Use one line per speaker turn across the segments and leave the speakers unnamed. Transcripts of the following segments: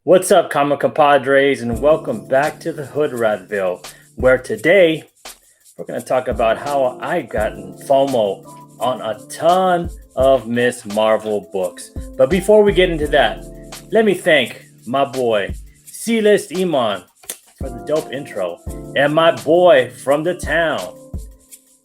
What's up, comic compadres, and welcome back to the Hoodratville, where today we're going to talk about how I gotten FOMO on a ton of Miss Marvel books. But before we get into that, let me thank my boy C-List Iman for the dope intro, and my boy from the town,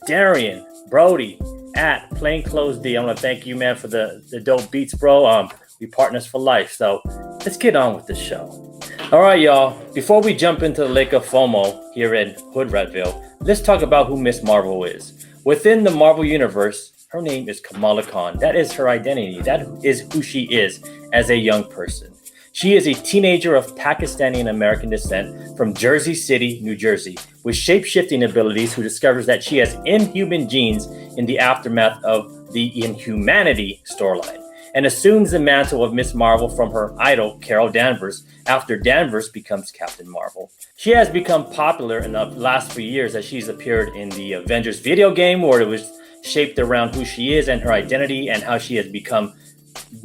Darian Brody at Plainclothes D. I want to thank you, man, for the dope beats, bro. We partners for life, so let's get on with the show. All right, y'all. Before we jump into the lake of FOMO here in Hoodratville, let's talk about who Miss Marvel is. Within the Marvel Universe, her name is Kamala Khan. That is her identity. That is who she is as a young person. She is a teenager of Pakistani and American descent from Jersey City, New Jersey, with shape-shifting abilities who discovers that she has inhuman genes in the aftermath of the Inhumanity storyline, and assumes the mantle of Miss Marvel from her idol, Carol Danvers, after Danvers becomes Captain Marvel. She has become popular in the last few years as she's appeared in the Avengers video game, where it was shaped around who she is and her identity and how she has become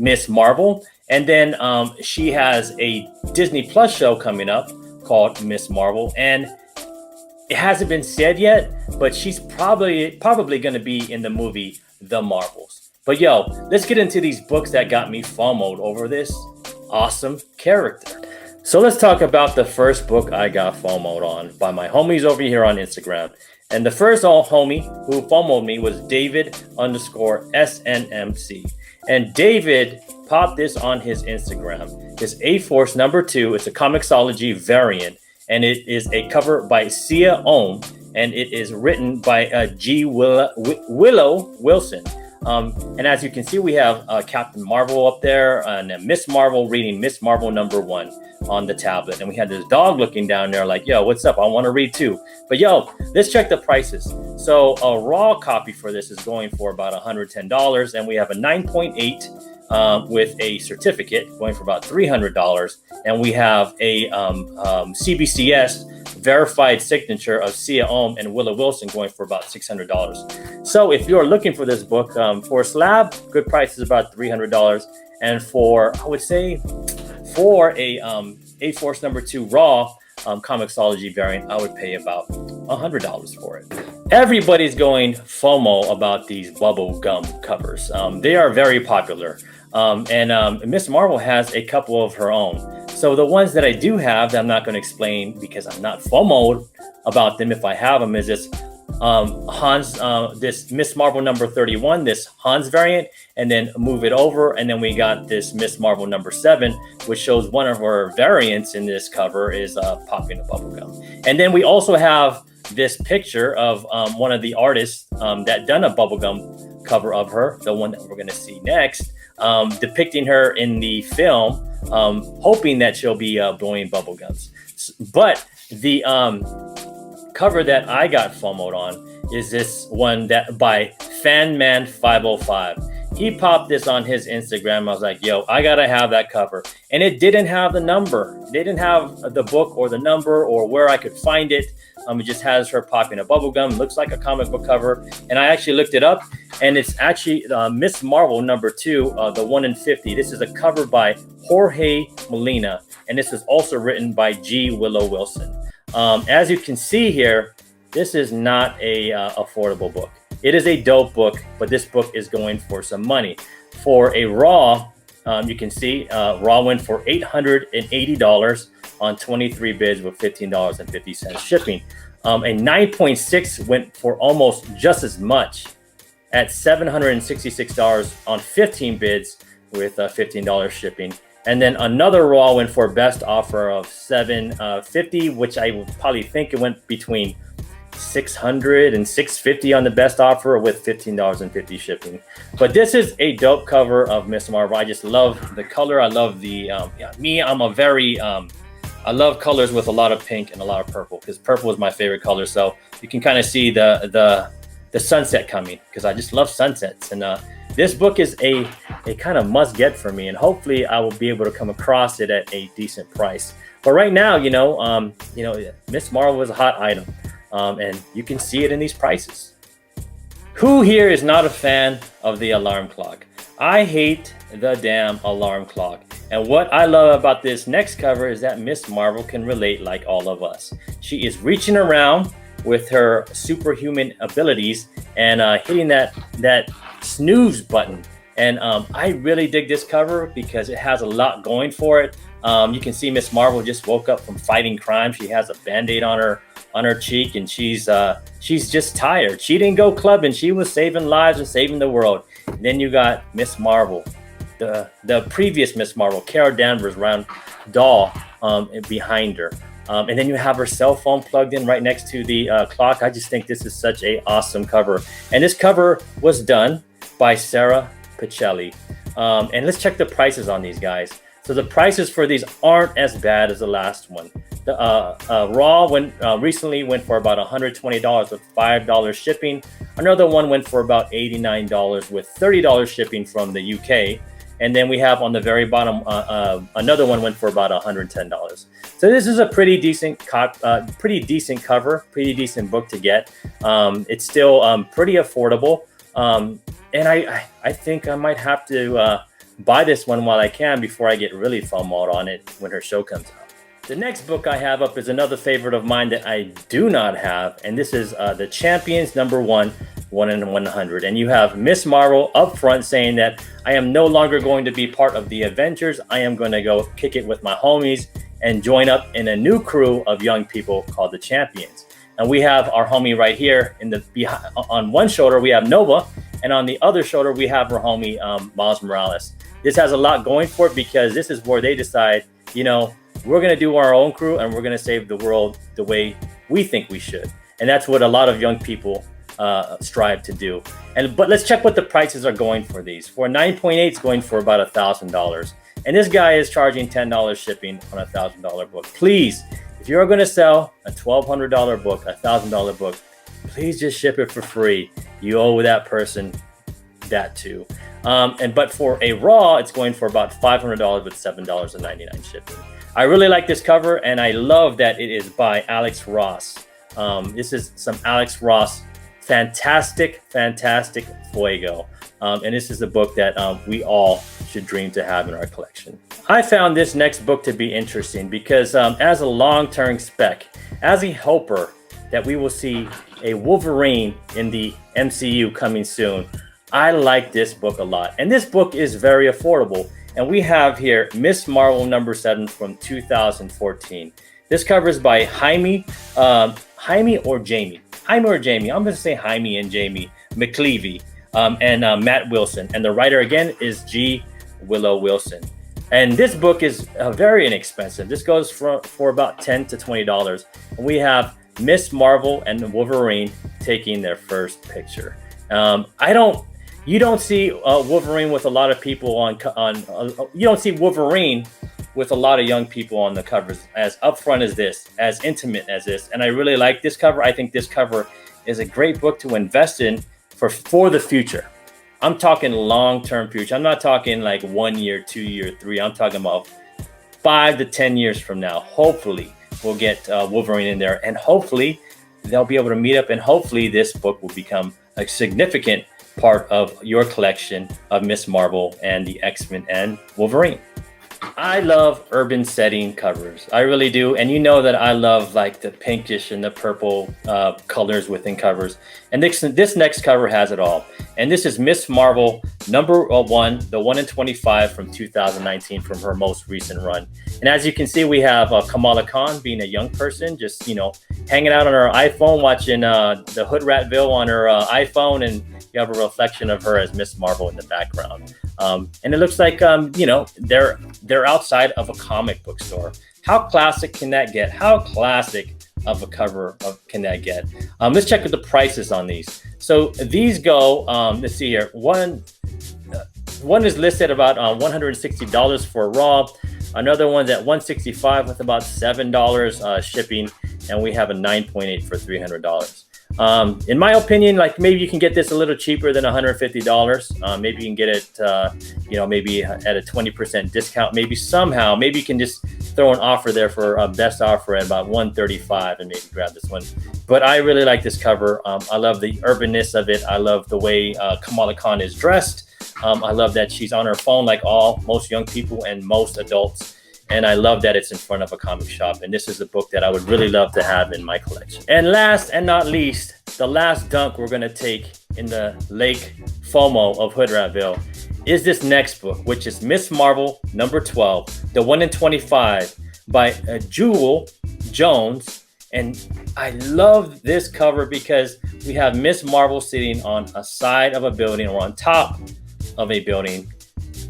Miss Marvel. And then she has a Disney Plus show coming up called Miss Marvel, and it hasn't been said yet, but she's probably going to be in the movie The Marvels. But yo, let's get into these books that got me FOMO'd over this awesome character. So let's talk about the first book I got FOMO'd on by my homies over here on Instagram. And the first homie who FOMO'd me was David_SNMC. And David popped this on his Instagram. His A-Force number 2, it's a Comixology variant. And it is a cover by Sia Ohm. And it is written by G. Willow Wilson. And as you can see, we have Captain Marvel up there and Miss Marvel reading Miss Marvel number 1 on the tablet. And we had this dog looking down there like, yo, what's up? I want to read too. But yo, let's check the prices. So a raw copy for this is going for about $110. And we have a 9.8 with a certificate going for about $300. And we have a CBCS verified signature of Sia Ohm and Willow Wilson going for about $600. So if you're looking for this book for a slab, good price is about $300. And for, I would say, for a A-Force number 2 raw Comixology variant, I would pay about $100 for it. Everybody's going FOMO about these bubble gum covers. They are very popular. And Miss Marvel has a couple of her own. So the ones that I do have that I'm not going to explain because I'm not FOMO'd about them if I have them is this this Miss Marvel number 31, this Hans variant, and then move it over. And then we got this Miss Marvel number 7, which shows one of her variants in this cover is popping a bubble gum. And then we also have this picture of one of the artists that done a bubblegum cover of her, the one that we're going to see next, depicting her in the film, hoping that she'll be blowing bubblegums. But the cover that I got FOMO'd on is this one that by Fanman505. He popped this on his Instagram. I was like, yo, I gotta have that cover. And it didn't have the number. They didn't have the book or the number or where I could find it. It just has her popping a bubblegum. Looks like a comic book cover. And I actually looked it up, and it's actually Miss Marvel number 2, the 1 in 50. This is a cover by Jorge Molina, and this is also written by G. Willow Wilson. As you can see here, this is not a affordable book. It is a dope book, but this book is going for some money. For a raw, you can see raw went for $880 on 23 bids with $15.50 shipping. A 9.6 went for almost just as much at $766 on 15 bids with $15 shipping. And then another raw went for best offer of $750, which I would probably think it went between $600 and $650 on the best offer with $15.50 shipping. But this is a dope cover of Miss Marvel. I just love the color. I love the I'm a very I love colors with a lot of pink and a lot of purple, because purple is my favorite color. So you can kind of see the sunset coming, because I just love sunsets. And this book is a kind of must get for me, and hopefully I will be able to come across it at a decent price. But right now, Miss Marvel is a hot item. And you can see it in these prices. Who here is not a fan of the alarm clock? I hate the damn alarm clock. And what I love about this next cover is that Miss Marvel can relate like all of us. She is reaching around with her superhuman abilities and hitting that snooze button. And I really dig this cover because it has a lot going for it. You can see Miss Marvel just woke up from fighting crime. She has a Band-Aid on her cheek, and she's just tired. She didn't go clubbing. She was saving lives and saving the world. And then you got Miss Marvel, the previous Miss Marvel, Carol Danvers, round doll behind her. And then you have her cell phone plugged in right next to the clock. I just think this is such a awesome cover. And this cover was done by Sarah Pichelli. And let's check the prices on these guys. So the prices for these aren't as bad as the last one. The Raw recently went for about $120 with $5 shipping. Another one went for about $89 with $30 shipping from the UK. And then we have on the very bottom, another one went for about $110. So this is a pretty decent cover, pretty decent book to get. It's still pretty affordable. And I think I might have to buy this one while I can before I get really FOMO'd on it when her show comes out. The next book I have up is another favorite of mine that I do not have, and this is The Champions #1, 1 in 100. And you have Miss Marvel up front saying that I am no longer going to be part of the Avengers. I am going to go kick it with my homies and join up in a new crew of young people called the Champions. And we have our homie right here on one shoulder, we have Nova, and on the other shoulder, we have our homie Miles Morales. This has a lot going for it because this is where they decide, we're going to do our own crew and we're going to save the world the way we think we should. And that's what a lot of young people strive to do. But let's check what the prices are going for these. For 9.8, it's going for about $1,000. And this guy is charging $10 shipping on a $1,000 book. Please, if you're going to sell a $1,200 book, a $1,000 book, please just ship it for free. You owe that person that too. But for a Raw, it's going for about $500 with $7.99 shipping. I really like this cover, and I love that it is by Alex Ross. This is some Alex Ross, fantastic Fuego. And this is a book that we all should dream to have in our collection. I found this next book to be interesting because as a long-term spec, as a hoper that we will see a Wolverine in the MCU coming soon, I like this book a lot. And this book is very affordable. And we have here Miss Marvel #7 from 2014. This cover is by Jaime or Jamie. I'm going to say Jaime and Jamie McLeavy and Matt Wilson. And the writer again is G. Willow Wilson. And this book is very inexpensive. This goes for about $10 to $20. And we have Miss Marvel and Wolverine taking their first picture. You don't see Wolverine with a lot of people you don't see Wolverine with a lot of young people on the covers as upfront as this, as intimate as this. And I really like this cover. I think this cover is a great book to invest in for the future. I'm talking long-term future. I'm not talking like 1 year, 2 year, 3. I'm talking about 5 to 10 years from now. Hopefully we'll get Wolverine in there, and hopefully they'll be able to meet up, and hopefully this book will become a significant part of your collection of Miss Marvel and the X-Men and Wolverine. I love urban setting covers. I really do. And you know that I love like the pinkish and the purple colors within covers. And this next cover has it all. And this is Miss Marvel #1, the 1 in 25 from 2019 from her most recent run. And as you can see, we have Kamala Khan being a young person, just, hanging out on her iPhone, watching the Hoodratville on her iPhone, and you have a reflection of her as Miss Marvel in the background. And it looks like, they're outside of a comic book store. How classic can that get? How classic of a cover can that get? Let's check the prices on these. So these go, let's see here. One is listed about $160 for raw. Another one's at $165 with about $7 shipping. And we have a 9.8 for $300. In my opinion, like maybe you can get this a little cheaper than $150. Maybe you can get it, maybe at a 20% discount. Maybe you can just throw an offer there for a best offer at about $135 and maybe grab this one. But I really like this cover. I love the urbanness of it. I love the way Kamala Khan is dressed. I love that she's on her phone like most young people and most adults. And I love that it's in front of a comic shop. And this is a book that I would really love to have in my collection. And last and not least, the last dunk we're going to take in the Lake FOMO of Hoodratville is this next book, which is Miss Marvel number 12, the 1 in 25 by Jewel Jones. And I love this cover because we have Miss Marvel sitting on a side of a building or on top of a building.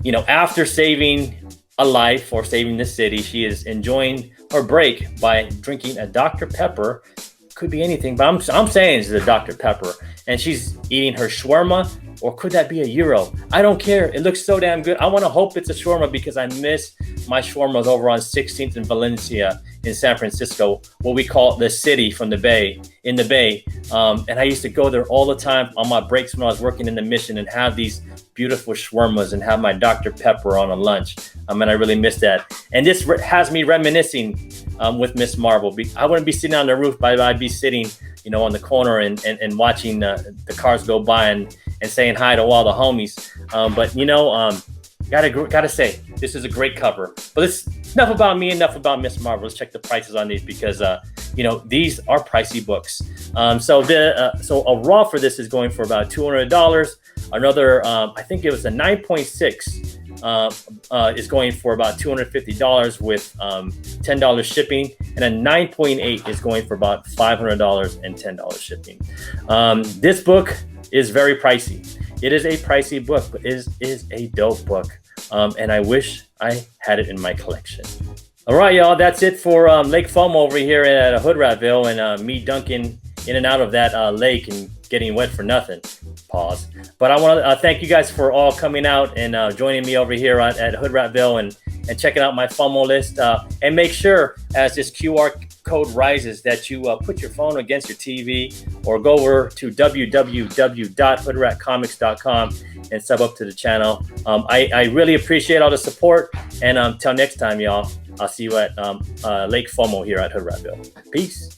You know, after saving a life or saving the city, she is enjoying her break by drinking a Dr. Pepper. Could be anything, but I'm saying it's a Dr. Pepper. And she's eating her shawarma, or could that be a gyro? I don't care. It looks so damn good. I want to hope it's a shawarma because I miss my shawarmas over on 16th and Valencia in San Francisco, what we call the city from the Bay, in the Bay. And I used to go there all the time on my breaks when I was working in the Mission and have these beautiful shawarmas and have my Dr. Pepper on a lunch. And I really miss that. And this has me reminiscing with Miss Marvel. I wouldn't be sitting on the roof, but I'd be sitting, you know, on the corner and watching the cars go by and saying hi to all the homies. But you know, gotta say, this is a great cover. But it's enough about me, enough about Miss Marvel. Let's check the prices on these because you know, these are pricey books. So a raw for this is going for about $200. Another, I think it was a 9.6 is going for about $250 with $10 shipping, and a 9.8 is going for about $500 and $10 shipping. This book is very pricey. It is a pricey book, but it is a dope book. And I wish I had it in my collection. All right, y'all, that's it for Lake FOMO over here at Hoodratville, and me dunking in and out of that lake and getting wet for nothing. Pause. But I want to thank you guys for all coming out and joining me over here at Hoodratville and checking out my FOMO list. And make sure, as this QR code rises, that you put your phone against your TV or go over to www.hoodratcomics.com and sub up to the channel. I really appreciate all the support. And until next time, y'all, I'll see you at Lake FOMO here at Hoodratville. Peace.